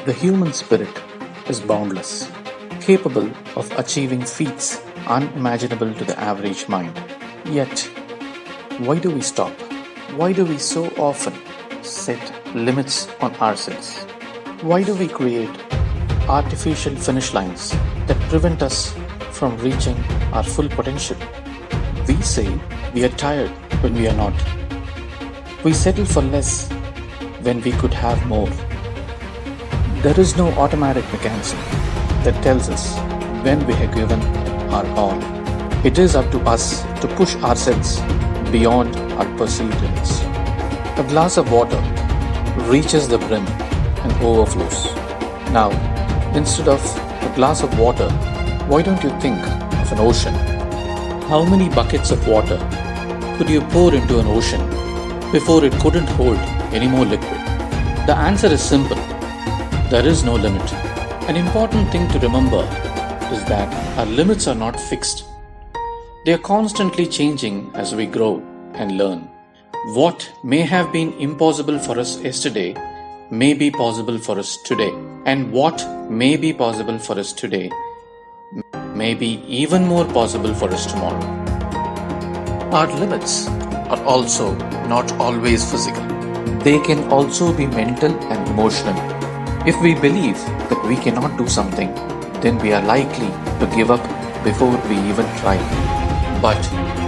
The human spirit is boundless, capable of achieving feats unimaginable to the average mind. Yet, why do we stop? Why do we so often set limits on ourselves? Why do we create artificial finish lines that prevent us from reaching our full potential? We say we are tired when we are not. We settle for less when we could have more. There is no automatic mechanism that tells us when we have given our all. It is up to us to push ourselves beyond our perceived limits. A glass of water reaches the brim and overflows. Now, instead of a glass of water, why don't you think of an ocean? How many buckets of water could you pour into an ocean before it couldn't hold any more liquid? The answer is simple. There is no limit. An important thing to remember is that our limits are not fixed. They are constantly changing as we grow and learn. What may have been impossible for us yesterday may be possible for us today. And what may be possible for us today may be even more possible for us tomorrow. Our limits are also not always physical. They can also be mental and emotional. If we believe that we cannot do something, then we are likely to give up before we even try. But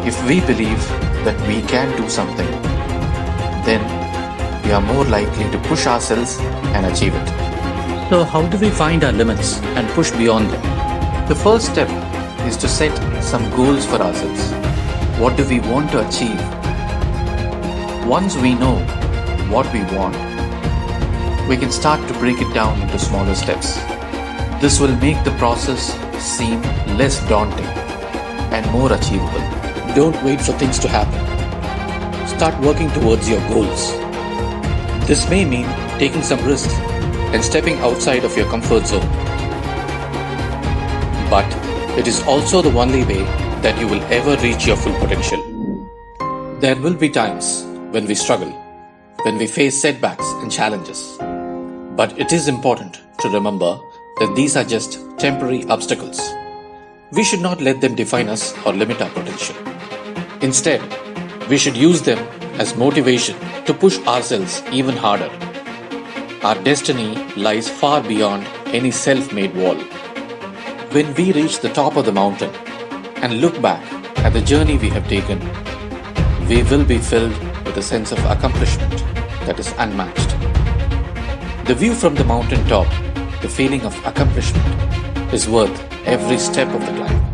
if we believe that we can do something, then we are more likely to push ourselves and achieve it. So how do we find our limits and push beyond them? The first step is to set some goals for ourselves. What do we want to achieve? Once we know what we want, we can start to break it down into smaller steps. This will make the process seem less daunting and more achievable. Don't wait for things to happen. Start working towards your goals. This may mean taking some risks and stepping outside of your comfort zone. But it is also the only way that you will ever reach your full potential. There will be times when we struggle, when we face setbacks and challenges. But it is important to remember that these are just temporary obstacles. We should not let them define us or limit our potential. Instead, we should use them as motivation to push ourselves even harder. Our destiny lies far beyond any self-made wall. When we reach the top of the mountain and look back at the journey we have taken, we will be filled with a sense of accomplishment that is unmatched. The view from the mountain top, the feeling of accomplishment, is worth every step of the climb.